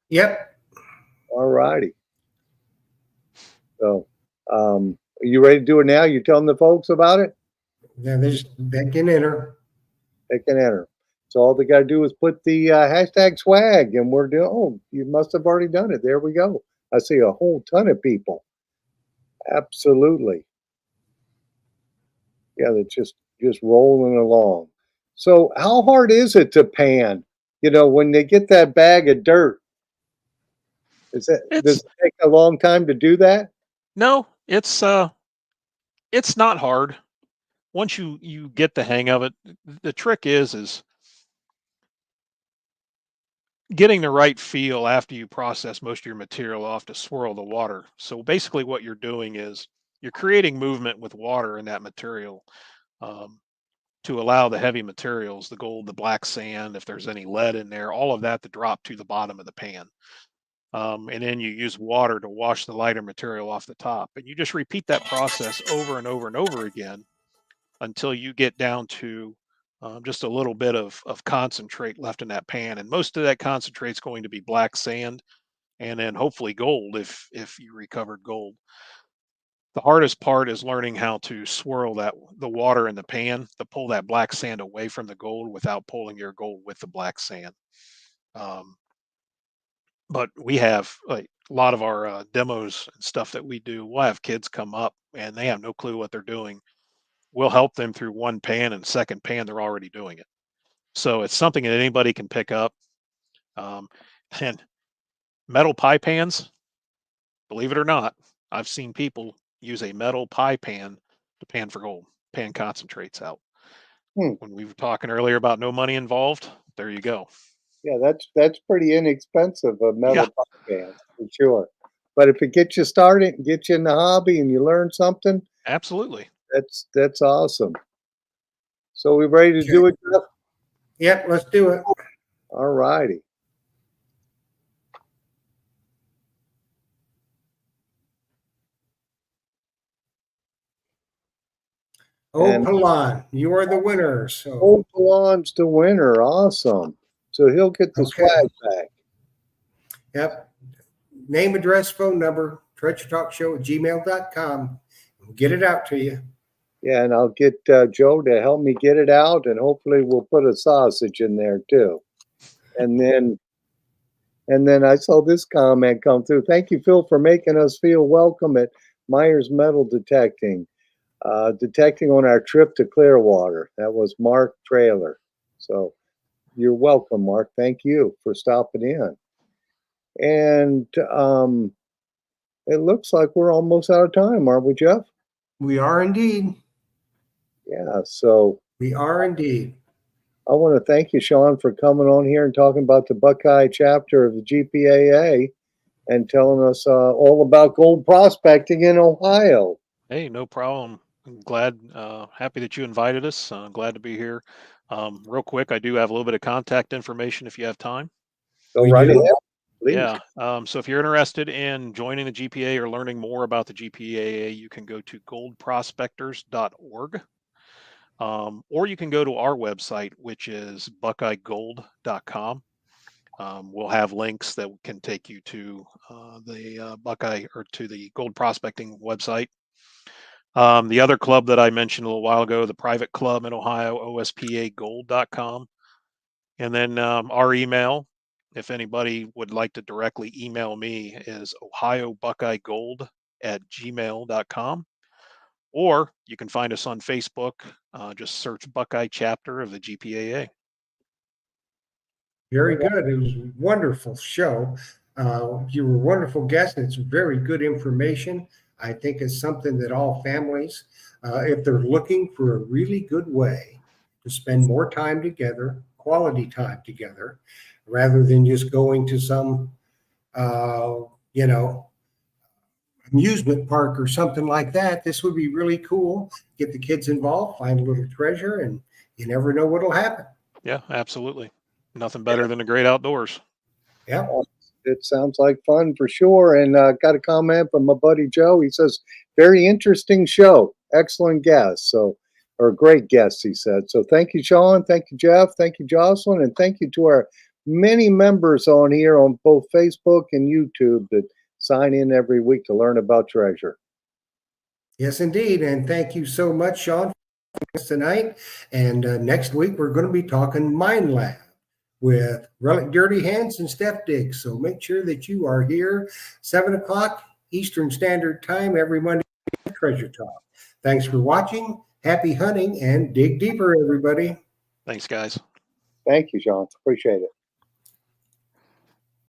Yep. All righty. So, are you ready to do it now? You telling the folks about it? Now there's they can enter. They can enter. So all they got to do is put the hashtag swag, and we're doing. Oh, you must have already done it. There we go. I see a whole ton of people. Absolutely. Yeah, that's just rolling along. So how hard is it to pan? You know, when they get that bag of dirt, does It's it take a long time to do that? no, it's not hard. Once you get the hang of it, the trick is getting the right feel after you process most of your material off to swirl the water. So basically, what you're doing is you're creating movement with water in that material, um, to allow the heavy materials, the gold, the black sand, if there's any lead in there, all of that to drop to the bottom of the pan. And then you use water to wash the lighter material off the top. And you just repeat that process over and over and over again until you get down to just a little bit of concentrate left in that pan. And most of that concentrate is going to be black sand, and then hopefully gold if you recovered gold. The hardest part is learning how to swirl the water in the pan to pull that black sand away from the gold without pulling your gold with the black sand. Um, but we have like a lot of our demos and stuff that we do. We'll have kids come up and they have no clue what they're doing. We'll help them through one pan, and second pan they're already doing it. So it's something that anybody can pick up. Um, and metal pie pans, believe it or not, I've seen people use a metal pie pan to pan for gold, pan concentrates out. Hmm. When we were talking earlier about no money involved, there you go. Yeah, that's pretty inexpensive, a Yeah, metal pop can for sure. But if it gets you started and gets you in the hobby and you learn something, absolutely. that's awesome. So we ready to Okay. do it, Jeff? Yep, let's do it. All righty. And Palan, you are the winner. So, Old belongs to winner. Awesome. So he'll get the okay. swag back. Yep. Name, address, phone number, treasuretalkshow@gmail.com. We'll get it out to you. Yeah, and I'll get Joe to help me get it out, and hopefully we'll put a sausage in there too. And then I saw this comment come through. Thank you, Phil, for making us feel welcome at Myers Metal Detecting. Detecting on our trip to Clearwater. That was Mark Trailer. So you're welcome, Mark. Thank you for stopping in. And it looks like we're almost out of time, aren't we, Jeff? We are indeed. Yeah. So We are indeed. I want to thank you, Sean, for coming on here and talking about the Buckeye chapter of the GPAA and telling us all about gold prospecting in Ohio. Hey, no problem. I'm glad, happy that you invited us. Glad to be here. Real quick, I do have a little bit of contact information if you have time. Go We right do. ahead, please. Yeah. So if you're interested in joining the GPA or learning more about the GPAA, you can go to goldprospectors.org. Or you can go to our website, which is buckeyegold.com. We'll have links that can take you to the Buckeye or to the gold prospecting website. The other club that I mentioned a little while ago, the private club in Ohio, ospagold.com. And then our email, if anybody would like to directly email me, is ohiobuckeyegold@gmail.com. Or you can find us on Facebook. Just search Buckeye chapter of the GPAA. Very good. It was a wonderful show. You were a wonderful guest. It's very good information. I think it's something that all families, if they're looking for a really good way to spend more time together, quality time together, rather than just going to some, you know, amusement park or something like that, this would be really cool. Get the kids involved, find a little treasure, and you never know what'll happen. Yeah, absolutely. Nothing better than the great outdoors. Yeah. It sounds like fun for sure. And got a comment from my buddy Joe. He says, very interesting show. Excellent guest. So, or great guest, he said. So thank you, Sean. Thank you, Jeff. Thank you, Jocelyn. And thank you to our many members on here on both Facebook and YouTube that sign in every week to learn about treasure. Yes, indeed. And thank you so much, Sean, for us tonight. And next week, we're going to be talking Mine Lab with Relic Dirty Hands and Steph Diggs. So make sure that you are here 7 o'clock Eastern Standard Time every Monday for Treasure Talk. Thanks for watching. Happy hunting and dig deeper, everybody. Thanks, guys. Thank you, Sean. Appreciate it.